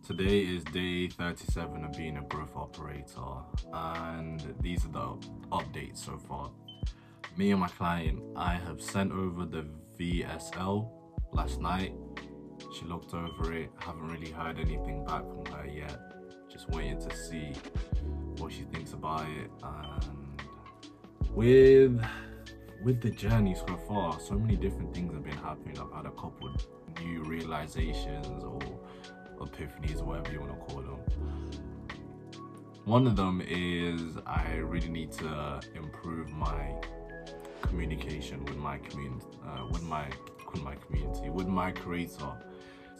Today is day 37 of being a growth operator, and these are the updates so far. Me and my client, I have sent over the VSL last night. She looked over it, haven't really heard anything back from her yet. Just waiting to see what she thinks about it. And with the journey so far, so many different things have been happening. I've had a couple new realizations or epiphanies, whatever you want to call them. One of them is I really need to improve my communication with my community, with my creator.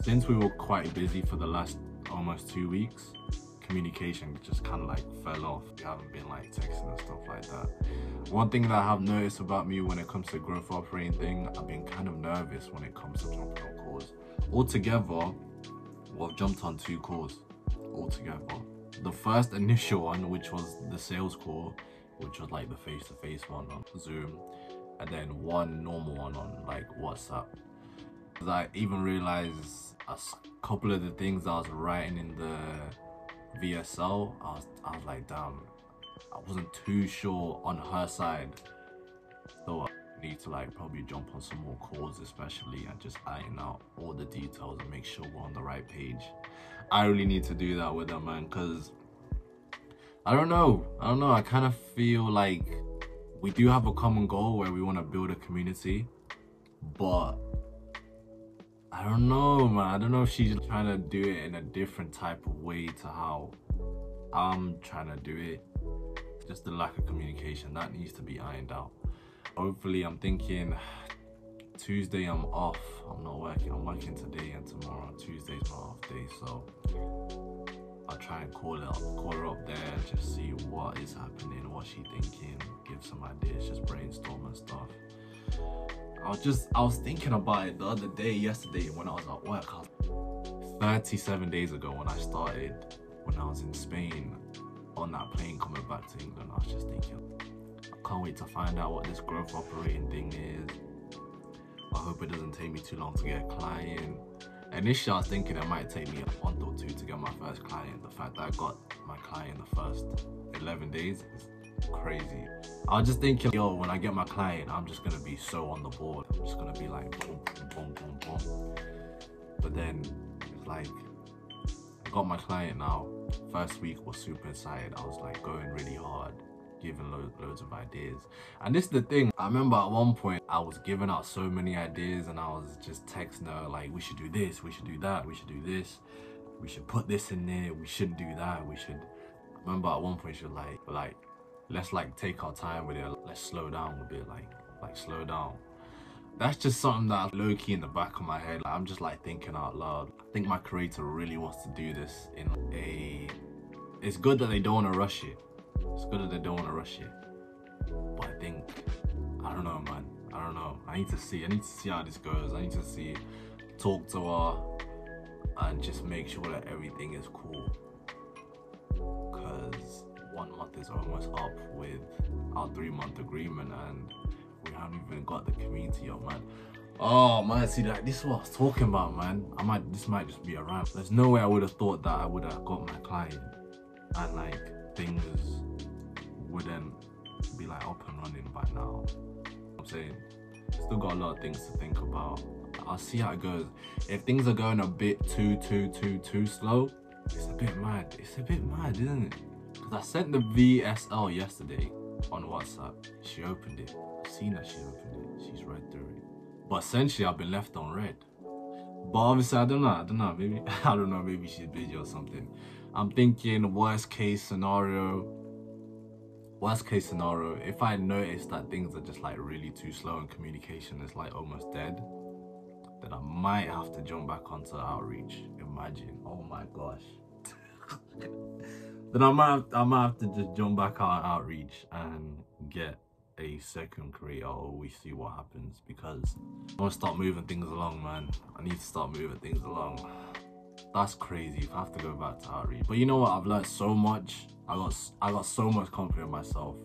Since we were quite busy for the last almost 2 weeks, communication just kind of like fell off. We haven't been like texting and stuff like that. One thing that I have noticed about me when it comes to growth operating thing, I've been kind of nervous when it comes to jumping on calls. Altogether, I've jumped on 2 calls altogether. The first initial one, which was the sales call, which was like the face-to-face one on Zoom, and then one normal one on like WhatsApp. I even realized a couple of the things I was writing in the VSL, I was like, damn, I wasn't too sure on her side. So I need to like probably jump on some more calls, especially, and just iron out all the details and make sure we're on the right page. I really need to do that with her, man, because I don't know, I kind of feel like we do have a common goal where we want to build a community, but I don't know, man. I don't know if she's trying to do it in a different type of way to how I'm trying to do it. Just the lack of communication, that needs to be ironed out. Hopefully, I'm thinking Tuesday I'm off. I'm not working. I'm working today and tomorrow. Tuesday's my off day, so I'll try and call her up there and just see what is happening, what she's thinking, give some ideas, just brainstorm and stuff. I was thinking about it the other day, yesterday, when I was at work. 37 days ago when I started, when I was in Spain, on that plane coming back to England, I was just thinking, I can't wait to find out what this growth operating thing is. I hope it doesn't take me too long to get a client. Initially, I was thinking it might take me a month or 2 to get my first client. The fact that I got my client the first 11 days is crazy. I was just thinking, yo, when I get my client, I'm just gonna be so on the board. I'm just gonna be like, boom, boom, boom, boom, boom. But then, it's like, I got my client now. First week was super excited. I was like going really hard, giving loads of ideas. And this is the thing, I remember at one point, I was giving out so many ideas and I was just texting her like, we should do this, we should do that, we should do this, we should put this in there, we shouldn't do that, we should. I remember at one point she was like, let's like take our time with it, let's slow down a bit, like slow down. That's just something that low-key in the back of my head, like, I'm just like thinking out loud. I think my creator really wants to do this in it's good that they don't want to rush it. It's good that they don't want to rush it. But I think, I don't know, man. I don't know. I need to see how this goes. I need to talk to her and just make sure that everything is cool. Because 1 month is almost up with our 3-month agreement and we haven't even got the community up, man. Oh man, see, like, this is what I was talking about, man. This might just be a rant. There's no way I would have thought that I would have got my client and like things wouldn't be like up and running by now. I'm saying, still got a lot of things to think about. I'll see how it goes. If things are going a bit too slow, it's a bit mad. It's a bit mad, isn't it? Because I sent the VSL yesterday on WhatsApp. She opened it. I've seen that she opened it. She's read through it. But essentially, I've been left on red. But obviously, I don't know. Maybe I don't know. Maybe she's busy or something. I'm thinking worst case scenario, if I notice that things are just like really too slow and communication is like almost dead, then I might have to jump back onto outreach. Imagine, oh my gosh. Then I might have to just jump back on outreach and get a second creator, or we see what happens, because I want to start moving things along, man. I need to start moving things along. That's crazy if I have to go back to outreach. But you know what? I've learned so much. I got so much confidence in myself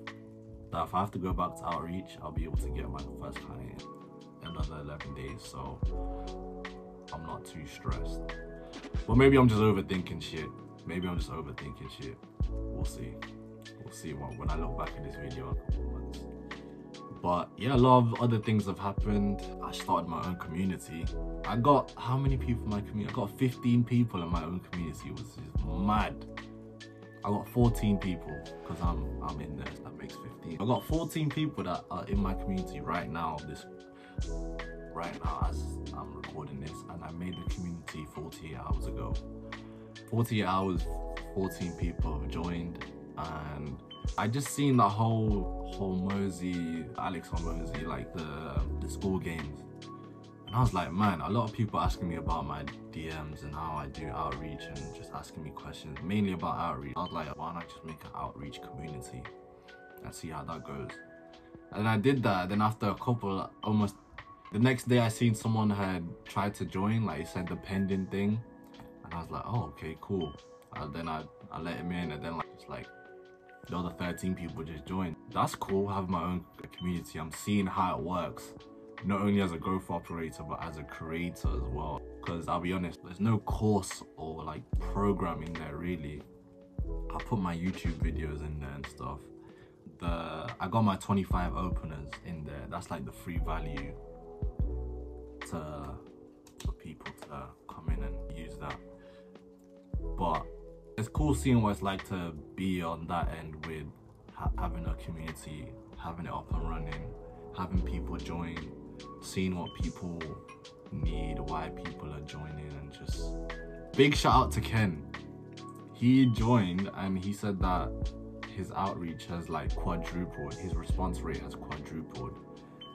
that if I have to go back to outreach, I'll be able to get my first client in another 11 days. So I'm not too stressed. But maybe I'm just overthinking shit. We'll see. We'll see when I look back at this video in a couple of months. But yeah, a lot of other things have happened. I started my own community. I got, how many people in my community? I got 15 people in my own community, which is mad. I got 14 people because I'm in there, so that makes 15. I got 14 people that are in my community right now as I'm recording this, and I made the community 48 hours ago. 48 hours, 14 people have joined, and I just seen that whole Alex Hormozy, like the school games. And I was like, man, a lot of people asking me about my DMs and how I do outreach and just asking me questions, mainly about outreach. I was like, why not just make an outreach community and see how that goes? And I did that. Then after a couple, almost the next day, I seen someone had tried to join, like it said the pending thing. And I was like, oh, okay, cool. Then I let him in, and then it's like the other 13 people just joined. That's cool, have my own community. I'm seeing how it works, not only as a growth operator, but as a creator as well. Because I'll be honest, there's no course or like programming there really. I put my YouTube videos in there and stuff. I got my 25 openers in there. That's like the free value for people to come in and use that. But it's cool seeing what it's like to be on that end with having a community, having it up and running, having people join, seeing what people need, why people are joining, and just big shout out to Ken. He joined and he said that his outreach has like quadrupled, his response rate has quadrupled.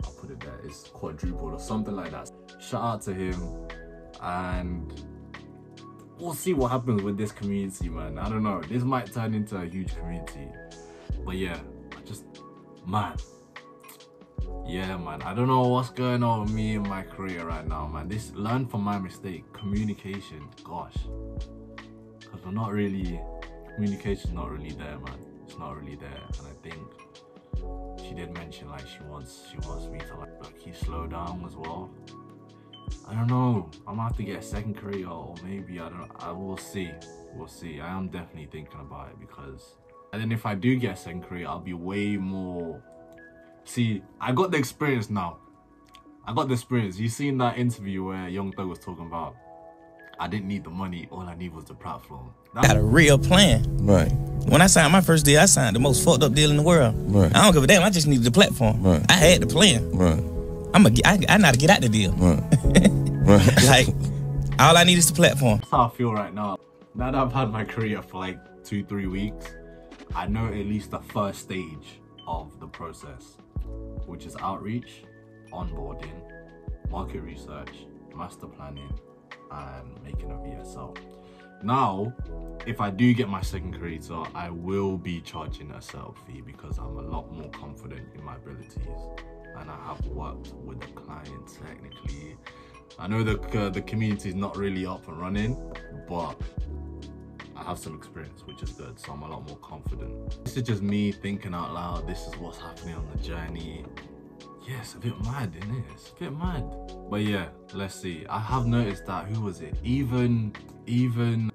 I'll put it there, it's quadrupled or something like that. Shout out to him, and we'll see what happens with this community, man. I don't know, this might turn into a huge community. But yeah, man, I don't know what's going on with me in my career right now, man. Learn from my mistake, communication, gosh. Because communication's not really there, man. It's not really there. And I think she did mention like she wants me to like slow down as well. I don't know, I'm gonna have to get a second career, or maybe, I will see. We'll see. I am definitely thinking about it, because, and then if I do get a second career, I'll be way more, see, I got the experience now. You seen that interview where Young Thug was talking about, I didn't need the money, all I need was the platform. Got a real plan. Right. When I signed my first deal, I signed the most fucked up deal in the world. Right. I don't give a damn, I just needed the platform. Right. I had the plan. Right. I know how to get out the deal. Right. Right. Like, all I need is the platform. That's how I feel right now. Now that I've had my career for like 2-3 weeks, I know at least the first stage of the process, which is outreach, onboarding, market research, master planning, and making a VSL. Now, if I do get my second creator, I will be charging a setup fee, because I'm a lot more confident in my abilities, and I have worked with the client technically. I know the community is not really up and running, but I have some experience, which is good, so I'm a lot more confident. This is just me thinking out loud. This is what's happening on the journey. Yeah, it's a bit mad, isn't it? It's a bit mad. But yeah, let's see. I have noticed that, who was it? Even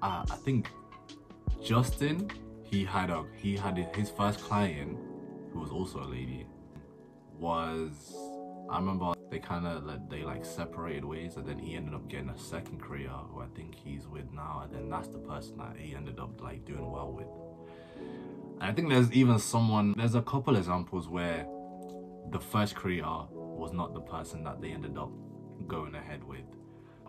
I think Justin, he had his first client, who was also a lady, I remember they like separated ways, and then he ended up getting a second career, who I think he's with now, and then that's the person that he ended up like doing well with. And I think there's a couple examples where the first career was not the person that they ended up going ahead with.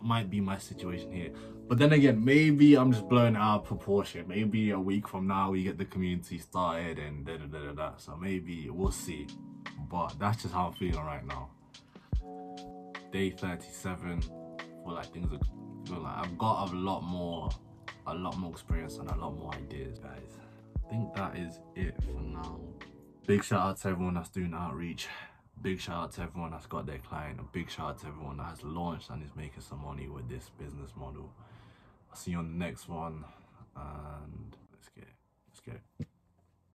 Might be my situation here, but then again, maybe I'm just blowing it out of proportion. Maybe a week from now we get the community started and da. So maybe we'll see, but that's just how I'm feeling right now. Day 37, feel like things are, feel like I've got a lot more experience and a lot more ideas, guys. I think that is it for now. Big shout out to everyone that's doing outreach. Big shout out to everyone that's got their client. A big shout out to everyone that has launched and is making some money with this business model. I'll see you on the next one, and let's get it.